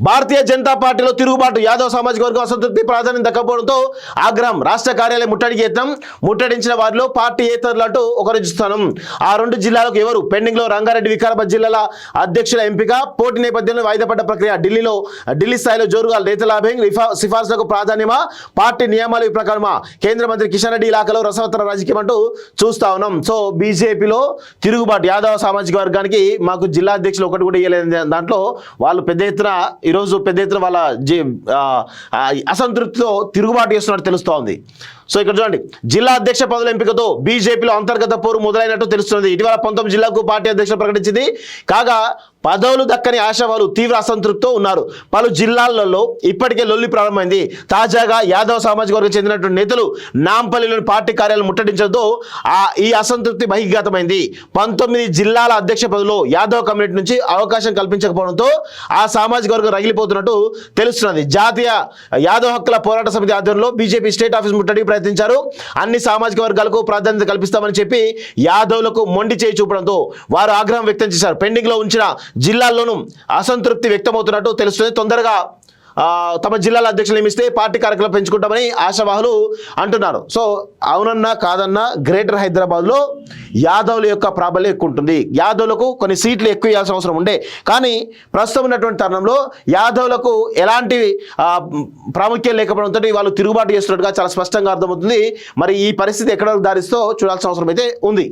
భారతీయ జనతా పార్టీలో తిరుగుబాటు, యాదవ్ సామాజిక వర్గం అసంతృప్తి ప్రాధాన్యం దక్కపోవడంతో ఆగ్రహం, రాష్ట్ర కార్యాలయం ముట్టడికి యత్నం, ముట్టడించిన వారిలో పార్టీ ఏతరులు అంటూ ఒకరు స్థానం. ఆ రెండు జిల్లాలకు ఎవరు? పెండింగ్ లో రంగారెడ్డి, వికారాబాద్ జిల్లాల అధ్యక్షుల ఎంపిక, పోటీ నేపథ్యంలో వాయిదా పడ్డ ప్రక్రియ, ఢిల్లీ స్థాయిలో జోరుగా నేతల సిఫార్సులకు ప్రాధాన్యమా, పార్టీ నియమాల ప్రకారమా, కేంద్ర మంత్రి కిషన్ రెడ్డి ఇలాఖలో రసవత్తర రాజకీయం అంటూ చూస్తా ఉన్నాం. సో బీజేపీలో తిరుగుబాటు, యాదవ సామాజిక వర్గానికి మాకు జిల్లా అధ్యక్షులు ఒకటి కూడా ఇవ్వలేదు. దాంట్లో వాళ్ళు పెద్ద ఎత్తున ఈరోజు పెద్ద ఎత్తున వాళ్ళ అసంతృప్తితో తిరుగుబాటు చేస్తున్నట్టు తెలుస్తూ ఉంది. సో ఇక్కడ చూడండి, జిల్లా అధ్యక్ష పదవుల ఎంపికతో బీజేపీలో అంతర్గత పోరు మొదలైనట్టు తెలుస్తుంది. ఇటీవల 19 జిల్లాకు పార్టీ అధ్యక్షులు ప్రకటించింది. కాగా పదవులు దక్కని ఆశావాలు తీవ్ర అసంతృప్తితో ఉన్నారు. పలు జిల్లాలలో ఇప్పటికే లొల్లి ప్రారంభమైంది. తాజాగా యాదవ సామాజిక వర్గం చెందినటువంటి నేతలు నాంపల్లిలోని పార్టీ కార్యాలయం ముట్టడించడంతో ఈ అసంతృప్తి బహిర్గతమైంది. 19 జిల్లాల అధ్యక్ష పదవిలో యాదవ్ కమ్యూనిటీ నుంచి అవకాశం కల్పించకపోవడంతో ఆ సామాజిక వర్గం రగిలిపోతున్నట్టు తెలుస్తున్నది. జాతీయ యాదవ్ హక్కుల పోరాట సమితి ఆధ్వర్యంలో బీజేపీ స్టేట్ ఆఫీస్ ముట్టడికి ప్రయత్నించారు. అన్ని సామాజిక వర్గాలకు ప్రాధాన్యత కల్పిస్తామని చెప్పి యాదవ్లకు మొండి చేయి చూపడంతో వారు ఆగ్రహం వ్యక్తం చేశారు. పెండింగ్ లో ఉంచిన జిల్లాల్లోనూ అసంతృప్తి వ్యక్తమవుతున్నట్టు తెలుస్తుంది. తొందరగా తమ జిల్లాల అధ్యక్షులు నియమిస్తే పార్టీ కార్యక్రమాలు పెంచుకుంటామని ఆశావాహులు అంటున్నారు. సో అవునన్నా కాదన్నా గ్రేటర్ హైదరాబాద్లో యాదవుల యొక్క ప్రాబల్యం ఎక్కువ ఉంటుంది. యాదవులకు కొన్ని సీట్లు ఎక్కువ ఇవ్వాల్సిన అవసరం ఉండే, కానీ ప్రస్తుతం ఉన్నటువంటి తరుణంలో యాదవులకు ఎలాంటి ప్రాముఖ్యం లేకపోవడంతో వాళ్ళు తిరుగుబాటు చేస్తున్నట్టుగా చాలా స్పష్టంగా అర్థమవుతుంది. మరి ఈ పరిస్థితి ఎక్కడ దారిస్తో చూడాల్సిన అవసరం అయితే ఉంది.